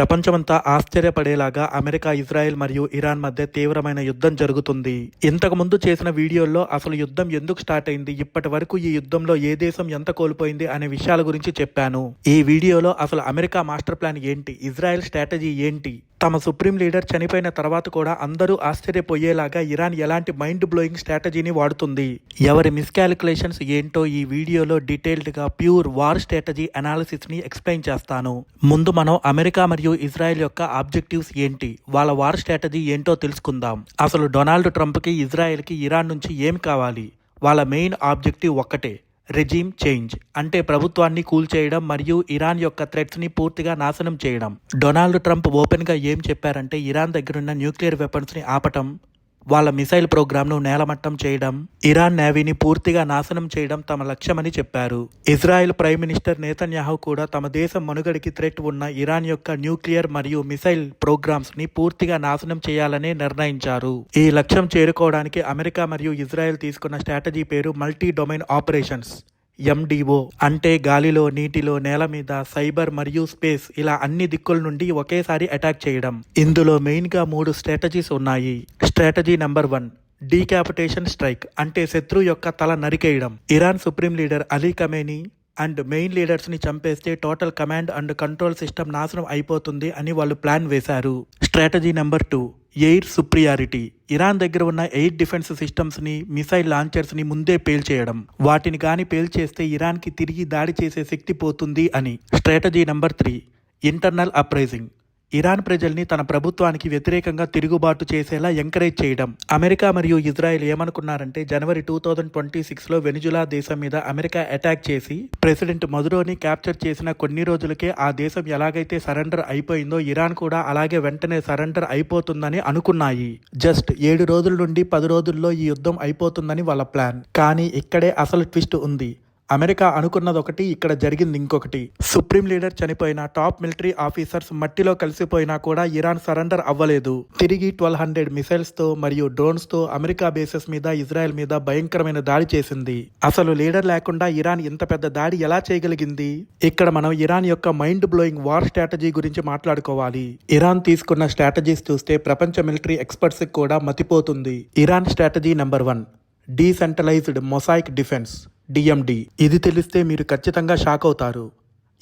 ప్రపంచమంతా ఆశ్చర్యపడేలాగా America, Israel మరియు Iran మధ్య తీవ్రమైన యుద్ధం జరుగుతుంది. ఇంతకు ముందు చేసిన వీడియోల్లో అసలు యుద్ధం ఎందుకు స్టార్ట్ అయింది, ఇప్పటి వరకు ఈ యుద్ధంలో ఏ దేశం ఎంత కోల్పోయింది అనే విషయాల గురించి చెప్పాను. ఈ వీడియోలో అసలు అమెరికా మాస్టర్ ప్లాన్ ఏంటి, ఇజ్రాయెల్ స్ట్రాటజీ ఏంటి, తమ సుప్రీం లీడర్ చనిపోయిన తర్వాత కూడా అందరూ ఆశ్చర్యపోయేలాగా ఇరాన్ ఎలాంటి మైండ్ బ్లోయింగ్ స్ట్రాటజీని వాడుతుంది, ఎవరి మిస్కాలిక్యులేషన్స్ ఏంటో ఈ వీడియోలో డీటెయిల్డ్ గా ప్యూర్ వార్ స్ట్రాటజీ అనాలిసిస్ ని ఎక్స్ప్లెయిన్ చేస్తాను. ముందు మనం అమెరికా మరియు ఇజ్రాయెల్ యొక్క ఆబ్జెక్టివ్స్ ఏంటి, వాళ్ళ వార్ స్ట్రాటజీ ఏంటో తెలుసుకుందాం. అసలు డొనాల్డ్ ట్రంప్ కి, ఇజ్రాయెల్ కి ఇరాన్ నుంచి ఏం కావాలి? వాళ్ళ మెయిన్ ఆబ్జెక్టివ్ ఒక్కటే, రెజీమ్ చేంజ్, అంటే ప్రభుత్వాన్ని కూల్చేయడం మరియు ఇరాన్ యొక్క థ్రెట్స్ ని పూర్తిగా నాశనం చేయడం. డొనాల్డ్ ట్రంప్ ఓపెన్ గా ఏం చెప్పారంటే ఇరాన్ దగ్గరున్న న్యూక్లియర్ వెపన్స్ ని ఆపటం, వాళ్ళ మిసైల్ ప్రోగ్రామ్ను నేలమట్టం చేయడం, ఇరాన్ నేవీని పూర్తిగా నాశనం చేయడం తమ లక్ష్యమని చెప్పారు. ఇజ్రాయెల్ ప్రైమ్ మినిస్టర్ నేతన్యాహు కూడా తమ దేశం మనుగడికి థ్రెట్ ఉన్న ఇరాన్ యొక్క న్యూక్లియర్ మరియు మిసైల్ ప్రోగ్రామ్స్ ని పూర్తిగా నాశనం చేయాలని నిర్ణయించారు. ఈ లక్ష్యం చేరుకోవడానికి అమెరికా మరియు ఇజ్రాయెల్ తీసుకున్న స్ట్రాటజీ పేరు మల్టీ డొమైన్ ఆపరేషన్స్, MDO, అంటే గాలిలో, నీటిలో, నేల మీద, సైబర్ మరియు స్పేస్, ఇలా అన్ని దిక్కుల నుండి ఒకేసారి అటాక్ చేయడం. ఇందులో మెయిన్ గా 3 స్ట్రాటజీస్ ఉన్నాయి. స్ట్రాటజీ నెంబర్ 1, డీకాపిటేషన్ స్ట్రైక్, అంటే శత్రువు యొక్క తల నరికేయడం. Iran supreme leader Ali Khamenei and main leaders ని చంపేస్తే total command and control system నాశనం అయిపోతుంది అని వాళ్ళు ప్లాన్ వేశారు. స్ట్రాటజీ నెంబర్ 2, ఎయిర్ సుప్రియారిటీ, ఇరాన్ దగ్గర ఉన్న ఎయిర్ డిఫెన్స్ సిస్టమ్స్ ని, మిసైల్ లాంచర్స్ ని ముందే పేల్చేయడం. వాటిని గాని పేల్చేస్తే ఇరాన్ కి తిరిగి దాడి చేసే శక్తి పోతుంది అని. Strategy number 3, internal uprising, Iran ప్రజల్ని తన ప్రభుత్వానికి వ్యతిరేకంగా తిరుగుబాటు చేసేలా ఎంకరేజ్ చేయడం. అమెరికా మరియు ఇజ్రాయెల్ ఏమనుకున్నారంటే జనవరి 2026లో వెనిజులా దేశం మీద అమెరికా అటాక్ చేసి ప్రెసిడెంట్ మదురోని క్యాప్చర్ చేసిన కొన్ని రోజులకే ఆ దేశం ఎలాగైతే సరెండర్ అయిపోయిందో ఇరాన్ కూడా అలాగే వెంటనే సరెండర్ అయిపోతుందని అనుకున్నాయి. జస్ట్ 7 రోజుల నుండి 10 రోజుల్లో ఈ యుద్ధం అయిపోతుందని వాళ్ళ ప్లాన్. కానీ ఇక్కడే అసలు ట్విస్ట్ ఉంది. అమెరికా అనుకున్నది ఒకటి, ఇక్కడ జరిగింది ఇంకొకటి. సుప్రీం లీడర్ చనిపోయిన, టాప్ మిలిటరీ ఆఫీసర్స్ మట్టిలో కలిసిపోయినా కూడా ఇరాన్ సరెండర్ అవ్వలేదు. తిరిగి 1200 మిసైల్స్ తో మరియు డ్రోన్స్ తో అమెరికా బేసెస్ మీద, ఇజ్రాయెల్ మీద భయంకరమైన దాడి చేసింది. అసలు లీడర్ లేకుండా ఇరాన్ ఇంత పెద్ద దాడి ఎలా చేయగలిగింది? ఇక్కడ మనం ఇరాన్ యొక్క మైండ్ బ్లోయింగ్ వార్ స్ట్రాటజీ గురించి మాట్లాడుకోవాలి. ఇరాన్ తీసుకున్న స్ట్రాటజీస్ చూస్తే ప్రపంచ మిలిటరీ ఎక్స్పర్ట్స్ కూడా మతిపోతుంది. Iran strategy number 1, decentralised mosaic defence, DMD. ఇది తెలిస్తే మీరు ఖచ్చితంగా షాక్ అవుతారు.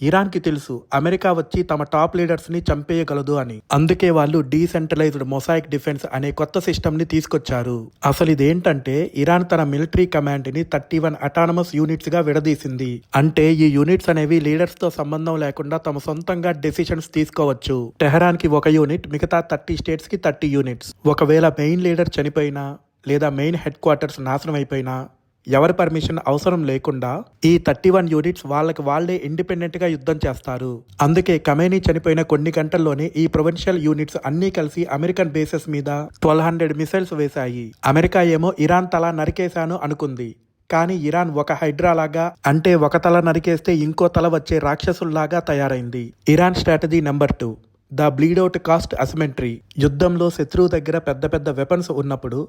ఇరాన్కి తెలుసు అమెరికా వచ్చి తమ టాప్ లీడర్స్ ని చంపేయగలదు అని. అందుకే వాళ్ళు డీసెంట్రలైజ్డ్ మొజాయిక్ డిఫెన్స్ అనే కొత్త సిస్టమ్ ని తీసుకొచ్చారు. అసలు ఇదేంటంటే ఇరాన్ తన మిలిటరీ కమాండ్ ని 31 అటానమస్ యూనిట్స్ గా విడదీసింది. అంటే ఈ యూనిట్స్ అనేవి లీడర్స్ తో సంబంధం లేకుండా తమ సొంతంగా డెసిషన్స్ తీసుకోవచ్చు. టెహరాన్ కి 1 యూనిట్, మిగతా 30 స్టేట్స్ కి 30 యూనిట్స్. ఒకవేళ మెయిన్ లీడర్ చనిపోయినా లేదా మెయిన్ హెడ్ క్వార్టర్స్ నాశనం అయిపోయినా ఎవరి పర్మిషన్ అవసరం లేకుండా ఈ 31 యూనిట్స్ వాళ్ళకి వాళ్లే ఇండిపెండెంట్ గా యుద్ధం చేస్తారు. అందుకే ఖమేనీ చనిపోయిన కొన్ని గంటల్లోనే ఈ ప్రొవిన్షియల్ యూనిట్స్ అన్ని కలిసి అమెరికన్ బేసెస్ మీద 1200 మిసైల్స్ వేశాయి. అమెరికా ఏమో ఇరాన్ తల నరికేశాను అనుకుంది. కానీ ఇరాన్ ఒక హైడ్రా లాగా, అంటే ఒక తల నరికేస్తే ఇంకో తల వచ్చే రాక్షసుల్లాగా తయారైంది. Iran strategy number 2, the bleedout cost asymmetry, యుద్ధంలో శత్రువు దగ్గర పెద్ద పెద్ద వెపన్స్ ఉన్నప్పుడు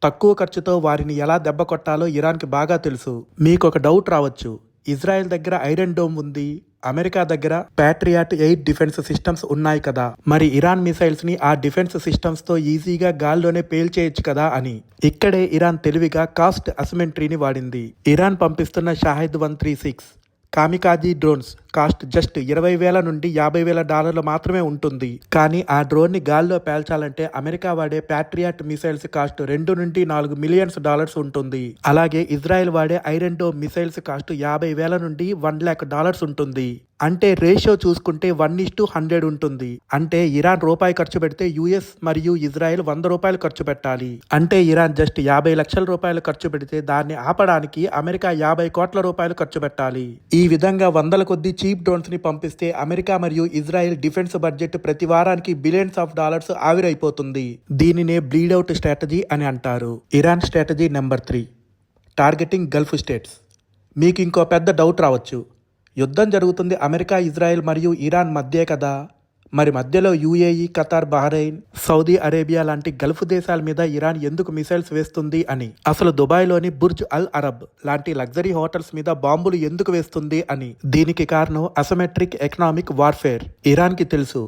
తక్కువ ఖర్చుతో వారిని ఎలా దెబ్బ కొట్టాలో ఇరాన్కి బాగా తెలుసు. మీకు ఒక డౌట్ రావచ్చు, ఇజ్రాయెల్ దగ్గర ఐరన్ డోమ్ ఉంది, అమెరికా దగ్గర ప్యాట్రియాట్ ఎయిర్ డిఫెన్స్ సిస్టమ్స్ ఉన్నాయి కదా, మరి ఇరాన్ మిసైల్స్ ని ఆ డిఫెన్స్ సిస్టమ్స్ తో ఈజీగా గాల్లోనే పేల్చేయచ్చు కదా అని. ఇక్కడే ఇరాన్ తెలివిగా కాస్ట్ అసిమెట్రీని వాడింది. ఇరాన్ పంపిస్తున్న Shahed 136 kamikaze drones cost just $20,000 నుండి $50,000 మాత్రమే ఉంటుంది. కానీ ఆ డ్రోన్ ని గాల్లో పేల్చాలంటే అమెరికా వాడే ప్యాట్రియాట్ మిసైల్స్ కాస్ట్ $2 నుండి $4 మిలియన్స్ ఉంటుంది. అలాగే ఇజ్రాయెల్ వాడే ఐరన్ డోమ్ మిసైల్స్ కాస్ట్ $50,000 నుండి $1,00,000 ఉంటుంది. అంటే రేషియో చూసుకుంటే 1:100 ఉంటుంది. అంటే ఇరాన్ రూపాయి ఖర్చు పెడితే యుఎస్ మరియు ఇజ్రాయెల్ $100 ఖర్చు పెట్టాలి. అంటే ఇరాన్ జస్ట్ $50 లక్షల ఖర్చు పెడితే దాన్ని ఆపడానికి అమెరికా $50 కోట్ల ఖర్చు పెట్టాలి. ఈ విధంగా వందల కొద్ది చీప్ డ్రోన్స్ ని పంపిస్తే అమెరికా మరియు ఇజ్రాయెల్ డిఫెన్స్ బడ్జెట్ ప్రతి వారానికి బిలియన్స్ ఆఫ్ డాలర్స్ ఆవిరైపోతుంది. దీనినే బ్లీడౌట్ స్ట్రాటజీ అని అంటారు. Iran strategy number 3, targeting Gulf states. మీకు ఇంకో పెద్ద డౌట్ రావచ్చు, యుద్ధం జరుగుతుంది అమెరికా, ఇజ్రాయెల్ మరియు ఇరాన్ మధ్యే కదా, మరి మధ్యలో UAE, Qatar, Bahrain, Saudi Arabia లాంటి గల్ఫ్ దేశాల మీద ఇరాన్ ఎందుకు మిసైల్స్ వేస్తుంది అని. అసలు దుబాయ్లోని బుర్జ్ అల్ అరబ్ లాంటి లగ్జరీ హోటల్స్ మీద బాంబులు ఎందుకు వేస్తుంది అని. దీనికి కారణం అసిమెట్రిక్ ఎకనామిక్ వార్ఫేర్. ఇరాన్కి తెలుసు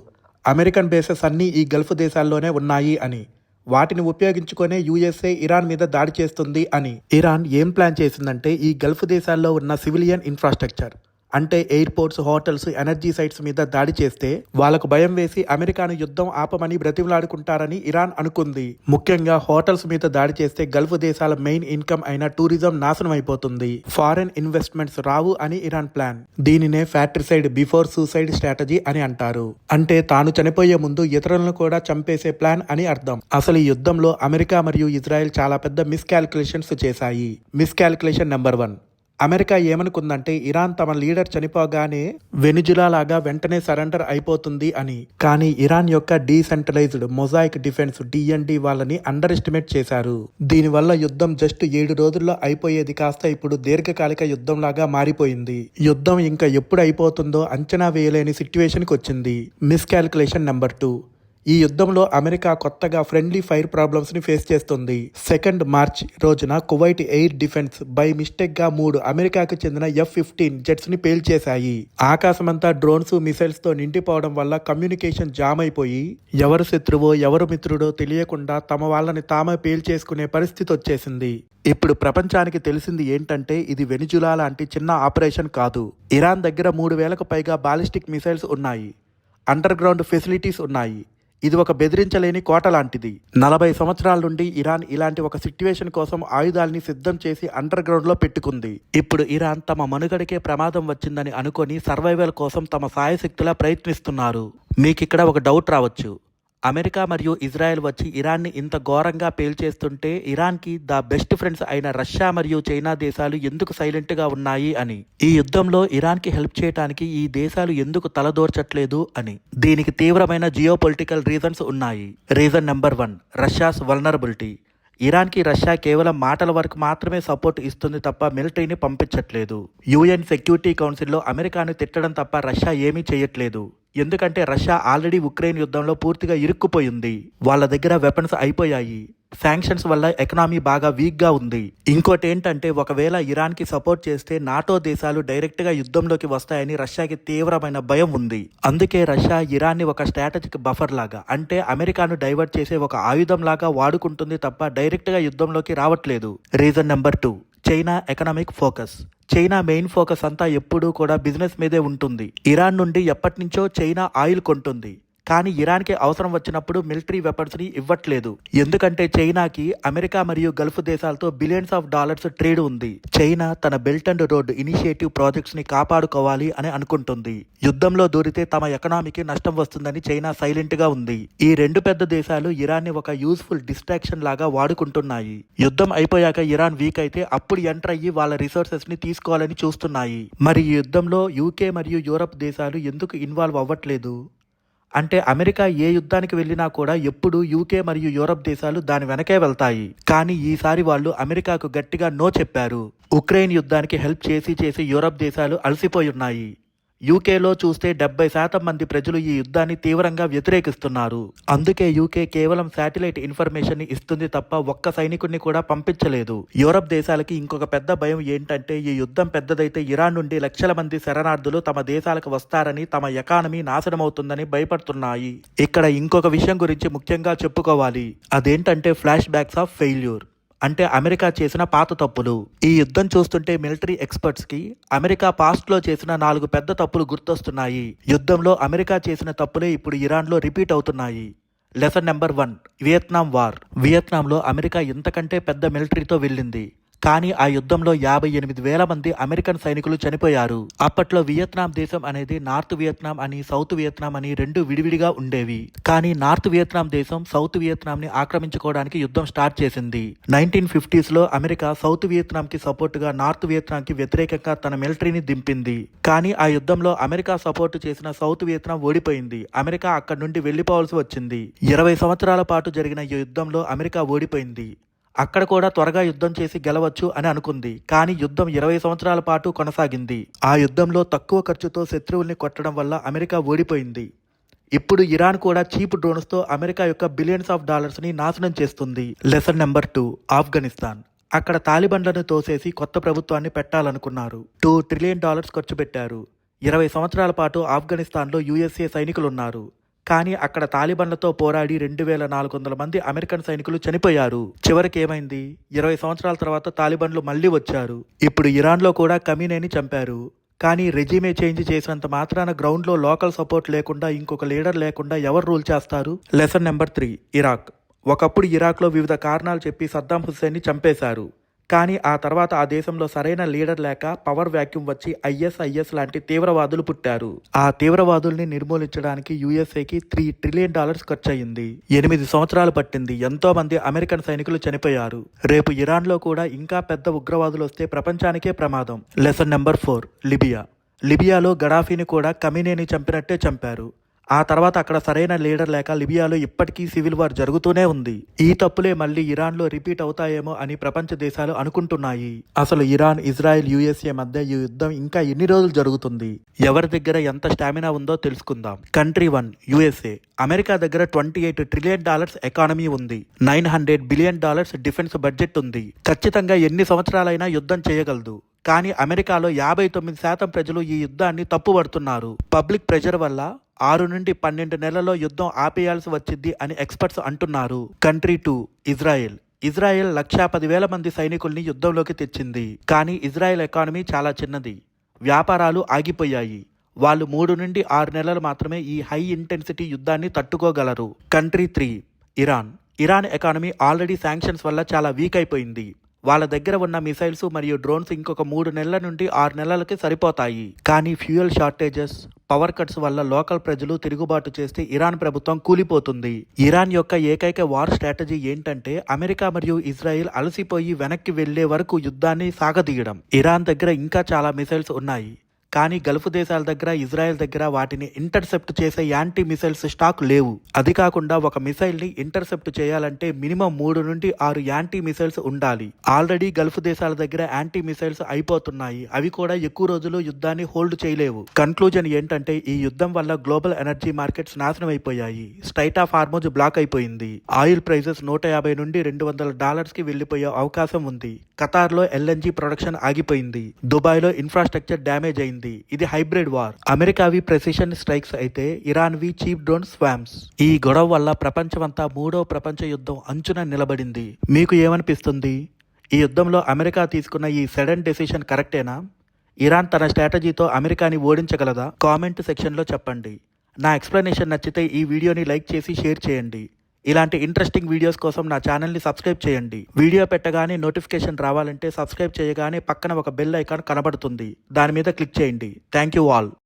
అమెరికన్ బేసెస్ అన్నీ ఈ గల్ఫ్ దేశాల్లోనే ఉన్నాయి అని, వాటిని ఉపయోగించుకునే యుఎస్ఏ ఇరాన్ మీద దాడి చేస్తుంది అని. ఇరాన్ ఏం ప్లాన్ చేసిందంటే ఈ గల్ఫ్ దేశాల్లో ఉన్న సివిలియన్ ఇన్ఫ్రాస్ట్రక్చర్ అంటే ఎయిర్పోర్ట్స్, హోటల్స్, ఎనర్జీ సైట్స్ మీద దాడి చేస్తే వాళ్ళకు భయం వేసి అమెరికాను యుద్ధం ఆపమని బ్రతిమలాడుకుంటారని ఇరాన్ అనుకుంది. ముఖ్యంగా హోటల్స్ మీద దాడి చేస్తే గల్ఫ్ దేశాల మెయిన్ ఇన్కమ్ అయిన టూరిజం నాశనం అయిపోతుంది, ఫారెన్ ఇన్వెస్ట్మెంట్స్ రావు అని ఇరాన్ ప్లాన్. దీనినే ఫ్యాట్రిసైడ్ బిఫోర్ సూసైడ్ స్ట్రాటజీ అని అంటారు. అంటే తాను చనిపోయే ముందు ఇతరులను కూడా చంపేసే ప్లాన్ అని అర్థం. అసలు ఈ యుద్ధంలో అమెరికా మరియు ఇజ్రాయెల్ చాలా పెద్ద మిస్కాల్కులేషన్స్ చేశాయి. మిస్కాల్కులేషన్ నెంబర్ 1, అమెరికా ఏమనుకుందంటే ఇరాన్ తమ లీడర్ చనిపోగానే వెనిజులా లాగా వెంటనే సరెండర్ అయిపోతుంది అని. కానీ ఇరాన్ యొక్క డీసెంట్రలైజ్డ్ మొజాయిక్ డిఫెన్స్ DND వాళ్ళని అండర్ ఎస్టిమేట్ చేశారు. దీనివల్ల యుద్ధం జస్ట్ 7 రోజుల్లో అయిపోయేది కాస్త ఇప్పుడు దీర్ఘకాలిక యుద్ధం లాగా మారిపోయింది. యుద్ధం ఇంకా ఎప్పుడు అయిపోతుందో అంచనా వేయలేని సిట్యువేషన్కి వచ్చింది. మిస్కాల్కులేషన్ నెంబర్ 2, ఈ యుద్ధంలో అమెరికా కొత్తగా ఫ్రెండ్లీ ఫైర్ ప్రాబ్లమ్స్ ని ఫేస్ చేస్తుంది. 2 మార్చ్ రోజున Kuwait air defence by mistake గా 3 అమెరికాకు చెందిన F-15 జెట్స్ ని పేల్చేశాయి. ఆకాశమంతా డ్రోన్స్, మిసైల్స్ తో నిండిపోవడం వల్ల కమ్యూనికేషన్ జామ్ అయిపోయి ఎవరు శత్రువో ఎవరు మిత్రుడో తెలియకుండా తమ వాళ్ళని తామే పేల్చేసుకునే పరిస్థితి వచ్చేసింది. ఇప్పుడు ప్రపంచానికి తెలిసింది ఏంటంటే ఇది వెనిజులా లాంటి చిన్న ఆపరేషన్ కాదు. ఇరాన్ దగ్గర 3000కు పైగా బాలిస్టిక్ మిసైల్స్ ఉన్నాయి, అండర్ గ్రౌండ్ ఫెసిలిటీస్ ఉన్నాయి. ఇది ఒక బెదిరించలేని కోట లాంటిది. 40 సంవత్సరాల నుండి ఇరాన్ ఇలాంటి ఒక సిట్యువేషన్ కోసం ఆయుధాలని సిద్ధం చేసి అండర్ గ్రౌండ్ లో పెట్టుకుంది. ఇప్పుడు ఇరాన్ తమ మనుగడకే ప్రమాదం వచ్చిందని అనుకొని సర్వైవల్ కోసం తమ సాయశక్తులా ప్రయత్నిస్తున్నారు. మీకిక్కడ ఒక డౌట్ రావచ్చు, అమెరికా మరియు ఇజ్రాయెల్ వచ్చి ఇరాన్ని ఇంత ఘోరంగా పేల్చేస్తుంటే ఇరాన్కి ద బెస్ట్ ఫ్రెండ్స్ అయిన రష్యా మరియు చైనా దేశాలు ఎందుకు సైలెంట్గా ఉన్నాయి అని, ఈ యుద్ధంలో ఇరాన్కి హెల్ప్ చేయడానికి ఈ దేశాలు ఎందుకు తలదోర్చట్లేదు అని. దీనికి తీవ్రమైన జియోపొలిటికల్ రీజన్స్ ఉన్నాయి. Reason number 1, Russia's vulnerability. ఇరాన్కి రష్యా కేవలం మాటల వరకు మాత్రమే సపోర్ట్ ఇస్తుంది తప్ప మిలిటరీని పంపించట్లేదు. UN సెక్యూరిటీ కౌన్సిల్లో అమెరికాను తిట్టడం తప్ప రష్యా ఏమీ చేయట్లేదు. ఎందుకంటే రష్యా ఆల్రెడీ ఉక్రెయిన్ యుద్ధంలో పూర్తిగా ఇరుక్కుపోయింది. వాళ్ళ దగ్గర వెపన్స్ అయిపోయాయి. శాంక్షన్స్ వల్ల ఎకనామీ బాగా వీక్ గా ఉంది. ఇంకోటి ఏంటంటే ఒకవేళ ఇరాన్ కి సపోర్ట్ చేస్తే నాటో దేశాలు డైరెక్ట్ గా యుద్ధంలోకి వస్తాయని రష్యాకి తీవ్రమైన భయం ఉంది. అందుకే రష్యా ఇరాన్ ని ఒక స్ట్రాటజిక్ బఫర్ లాగా, అంటే అమెరికాను డైవర్ట్ చేసే ఒక ఆయుధం లాగా వాడుకుంటుంది తప్ప డైరెక్ట్ గా యుద్ధంలోకి రావట్లేదు. Reason number 2, China economic focus. China main focus అంతా ఎప్పుడూ కూడా బిజినెస్ మీదే ఉంటుంది. ఇరాన్ నుండి ఎప్పటి నుంచో చైనా ఆయిల్ కొంటుంది, కానీ ఇరాన్కి అవసరం వచ్చినప్పుడు మిలిటరీ వెపన్స్ని ఇవ్వట్లేదు. ఎందుకంటే చైనాకి అమెరికా మరియు గల్ఫ్ దేశాలతో బిలియన్స్ ఆఫ్ డాలర్స్ ట్రేడ్ ఉంది. చైనా తన belt and road initiative projects ని కాపాడుకోవాలి అని అనుకుంటుంది. యుద్ధంలో దూరితే తమ ఎకనామీకి నష్టం వస్తుందని చైనా సైలెంట్ గా ఉంది. ఈ 2 పెద్ద దేశాలు ఇరాన్ ని ఒక యూస్ఫుల్ డిస్ట్రాక్షన్ లాగా వాడుకుంటున్నాయి. యుద్ధం అయిపోయాక ఇరాన్ వీక్ అయితే అప్పుడు ఎంటర్ అయ్యి వాళ్ళ రిసోర్సెస్ ని తీసుకోవాలని చూస్తున్నాయి. మరి ఈ యుద్ధంలో UK మరియు యూరప్ దేశాలు ఎందుకు ఇన్వాల్వ్ అవ్వట్లేదు అంటే అమెరికా ఏ యుద్ధానికి వెళ్ళినా కూడా ఎప్పుడు UK మరియు యూరప్ దేశాలు దాని వెనకే వెళ్తాయి. కానీ ఈసారి వాళ్ళు అమెరికాకు గట్టిగా నో చెప్పారు. ఉక్రెయిన్ యుద్ధానికి హెల్ప్ చేసి యూరప్ దేశాలు అలసిపోయి ఉన్నాయి. UKలో చూస్తే 70% మంది ప్రజలు ఈ యుద్ధాన్ని తీవ్రంగా వ్యతిరేకిస్తున్నారు. అందుకే UK కేవలం శాటిలైట్ ఇన్ఫర్మేషన్ ని ఇస్తుంది తప్ప ఒక్క సైనికుడిని కూడా పంపించలేదు. యూరప్ దేశాలకి ఇంకొక పెద్ద భయం ఏంటంటే ఈ యుద్ధం పెద్దదైతే ఇరాన్ నుండి లక్షల మంది శరణార్థులు తమ దేశాలకు వస్తారని, తమ ఎకానమీ నాశనమవుతుందని భయపడుతున్నాయి. ఇక్కడ ఇంకొక విషయం గురించి ముఖ్యంగా చెప్పుకోవాలి. అదేంటంటే ఫ్లాష్ బ్యాక్స్ ఆఫ్ ఫెయిల్యూర్, అంటే అమెరికా చేసిన పాత తప్పులు. ఈ యుద్ధం చూస్తుంటే మిలిటరీ ఎక్స్పర్ట్స్ కి అమెరికా పాస్ట్ లో చేసిన 4 పెద్ద తప్పులు గుర్తొస్తున్నాయి. యుద్ధంలో అమెరికా చేసిన తప్పులే ఇప్పుడు ఇరాన్ లో రిపీట్ అవుతున్నాయి. Lesson number 1, Vietnam war. వియత్నాంలో అమెరికా ఇంతకంటే పెద్ద మిలిటరీతో వెళ్ళింది. కానీ ఆ యుద్ధంలో 58,000 మంది అమెరికన్ సైనికులు చనిపోయారు. అప్పట్లో వియత్నాం దేశం అనేది నార్త్ వియత్నాం అని, సౌత్ వియత్నాం అని 2 విడివిడిగా ఉండేవి. కానీ నార్త్ వియత్నాం దేశం సౌత్ వియత్నాం ని ఆక్రమించుకోవడానికి యుద్ధం స్టార్ట్ చేసింది. 1950s లో అమెరికా సౌత్ వియత్నాం కి సపోర్ట్ గా నార్త్ వియత్నాం కి వ్యతిరేకంగా తన మిలిటరీని దింపింది. కానీ ఆ యుద్ధంలో అమెరికా సపోర్ట్ చేసిన సౌత్ వియత్నాం ఓడిపోయింది. అమెరికా అక్కడి నుండి వెళ్లిపోవాల్సి వచ్చింది. 20 సంవత్సరాల పాటు జరిగిన ఈ యుద్ధంలో అమెరికా ఓడిపోయింది. అక్కడ కూడా త్వరగా యుద్ధం చేసి గెలవచ్చు అని అనుకుంది. కానీ యుద్ధం 20 సంవత్సరాల పాటు కొనసాగింది. ఆ యుద్ధంలో తక్కువ ఖర్చుతో శత్రువుల్ని కొట్టడం వల్ల అమెరికా ఓడిపోయింది. ఇప్పుడు ఇరాన్ కూడా చీప్ డ్రోన్స్ తో అమెరికా యొక్క బిలియన్స్ ఆఫ్ డాలర్స్ ని నాశనం చేస్తుంది. Lesson number 2, Afghanistan. అక్కడ తాలిబాన్లను తోసేసి కొత్త ప్రభుత్వాన్ని పెట్టాలనుకున్నారు. $2 ట్రిలియన్ ఖర్చు పెట్టారు. 20 సంవత్సరాల పాటు ఆఫ్ఘనిస్తాన్లో USA సైనికులున్నారు. కానీ అక్కడ తాలిబన్లతో పోరాడి 2400 మంది అమెరికన్ సైనికులు చనిపోయారు. చివరికి ఏమైంది? 20 సంవత్సరాల తర్వాత తాలిబన్లు మళ్లీ వచ్చారు. ఇప్పుడు ఇరాన్లో కూడా కమీనేని చంపారు. కానీ రెజిమే చేంజ్ చేసినంత మాత్రాన గ్రౌండ్లో లోకల్ సపోర్ట్ లేకుండా, ఇంకొక లీడర్ లేకుండా ఎవరు రూల్ చేస్తారు? Lesson number 3, Iraq. ఒకప్పుడు ఇరాక్లో వివిధ కారణాలు చెప్పి సద్దాం హుస్సేన్ని చంపేశారు. కానీ ఆ తర్వాత ఆ దేశంలో సరైన లీడర్ లేక పవర్ వ్యాక్యూమ్ వచ్చి ఐఎస్ఐఎస్ లాంటి తీవ్రవాదులు పుట్టారు. ఆ తీవ్రవాదుల్ని నిర్మూలించడానికి యుఎస్ఏకి $3 ట్రిలియన్ ఖర్చు అయింది. 8 సంవత్సరాలు పట్టింది. ఎంతో మంది అమెరికన్ సైనికులు చనిపోయారు. రేపు ఇరాన్లో కూడా ఇంకా పెద్ద ఉగ్రవాదులు వస్తే ప్రపంచానికే ప్రమాదం. Lesson number 4, Libya. లిబియాలో గడాఫీని కూడా కమీనేని చంపినట్టే చంపారు. ఆ తర్వాత అక్కడ సరైన లీడర్ లేక లిబియాలో ఇప్పటికీ సివిల్ వార్ జరుగుతూనే ఉంది. ఈ తప్పులే మళ్ళీ ఇరాన్లో రిపీట్ అవుతాయేమో అని ప్రపంచ దేశాలు అనుకుంటున్నాయి. అసలు ఇరాన్, ఇజ్రాయెల్, యుఎస్ఏ మధ్య ఈ యుద్ధం ఇంకా ఎన్ని రోజులు జరుగుతుంది? ఎవరి దగ్గర ఎంత స్టామినా ఉందో తెలుసుకుందాం. Country 1, USA. అమెరికా దగ్గర $28 ట్రిలియన్ ఎకానమీ ఉంది. $900 బిలియన్ డిఫెన్స్ బడ్జెట్ ఉంది. ఖచ్చితంగా ఎన్ని సంవత్సరాలైనా యుద్ధం చేయగలదు. కానీ అమెరికాలో 59% ప్రజలు ఈ యుద్ధాన్ని తప్పుపడుతున్నారు. పబ్లిక్ ప్రెషర్ వల్ల 6 నుండి 12 నెలల్లో యుద్ధం ఆపేయాల్సి వచ్చింది అని ఎక్స్పర్ట్స్ అంటున్నారు. Country 2, Israel. ఇజ్రాయెల్ 110,000 మంది సైనికుల్ని యుద్ధంలోకి తెచ్చింది. కానీ ఇజ్రాయెల్ ఎకానమీ చాలా చిన్నది. వ్యాపారాలు ఆగిపోయాయి. వాళ్ళు 3 నుండి 6 నెలలు మాత్రమే ఈ హై ఇంటెన్సిటీ యుద్ధాన్ని తట్టుకోగలరు. Country 3, Iran. Iran economy already sanctions వల్ల చాలా వీక్ అయిపోయింది. వాళ్ళ దగ్గర ఉన్న మిసైల్స్ మరియు డ్రోన్స్ ఇంకొక 3 నెలల నుండి 6 నెలలకి సరిపోతాయి. కానీ ఫ్యూయల్ షార్టేజెస్, పవర్ కట్స్ వల్ల లోకల్ ప్రజలు తిరుగుబాటు చేస్తే ఇరాన్ ప్రభుత్వం కూలిపోతుంది. ఇరాన్ యొక్క ఏకైక వార్ స్ట్రాటజీ ఏంటంటే అమెరికా మరియు ఇజ్రాయెల్ అలసిపోయి వెనక్కి వెళ్లే వరకు యుద్ధాన్ని సాగదీయడం. ఇరాన్ దగ్గర ఇంకా చాలా మిసైల్స్ ఉన్నాయి. కానీ గల్ఫ్ దేశాల దగ్గర, ఇజ్రాయెల్ దగ్గర వాటిని ఇంటర్సెప్ట్ చేసే యాంటీ మిసైల్స్ స్టాక్ లేవు. అది కాకుండా ఒక మిసైల్ని ఇంటర్సెప్ట్ చేయాలంటే మినిమం 3 నుండి 6 యాంటీ మిసైల్స్ ఉండాలి. ఆల్రెడీ గల్ఫ్ దేశాల దగ్గర యాంటీ మిసైల్స్ అయిపోతున్నాయి. అవి కూడా ఎక్కువ రోజులు యుద్ధాన్ని హోల్డ్ చేయలేవు. కన్క్లూజన్ ఏంటంటే ఈ యుద్ధం వల్ల గ్లోబల్ ఎనర్జీ మార్కెట్స్ నాశనం అయిపోయాయి. స్ట్రైట్ ఆఫ్ హార్మోజ్ బ్లాక్ అయిపోయింది. ఆయిల్ ప్రైసెస్ $150 నుండి $200 వెళ్లిపోయే అవకాశం ఉంది. ఖతార్లో ఎల్ఎన్జీ ప్రొడక్షన్ ఆగిపోయింది. దుబాయ్లో ఇన్ఫ్రాస్ట్రక్చర్ డ్యామేజ్ అయింది. ఇది హైబ్రిడ్ వార్. అమెరికావి ప్రెసిషన్ స్ట్రైక్స్ అయితే ఇరాన్వి చీప్ డ్రోన్ స్వామ్స్. ఈ గొడవ వల్ల ప్రపంచమంతా 3వ ప్రపంచ యుద్ధం అంచున నిలబడింది. మీకు ఏమనిపిస్తుంది? ఈ యుద్ధంలో అమెరికా తీసుకున్న ఈ సడన్ డెసిషన్ కరెక్టేనా? ఇరాన్ తన స్ట్రాటజీతో అమెరికాని ఓడించగలదా? కామెంట్ సెక్షన్లో చెప్పండి. నా ఎక్స్ప్లెనేషన్ నచ్చితే ఈ వీడియోని లైక్ చేసి షేర్ చేయండి. ఇలాంటి ఇంట్రెస్టింగ్ వీడియోస్ కోసం నా ఛానల్ని సబ్స్క్రైబ్ చేయండి. వీడియో పెట్టగానే నోటిఫికేషన్ రావాలంటే సబ్స్క్రైబ్ చేయగానే పక్కన ఒక బెల్ ఐకాన్ కనబడుతుంది. దాని మీద క్లిక్ చేయండి. Thank you all.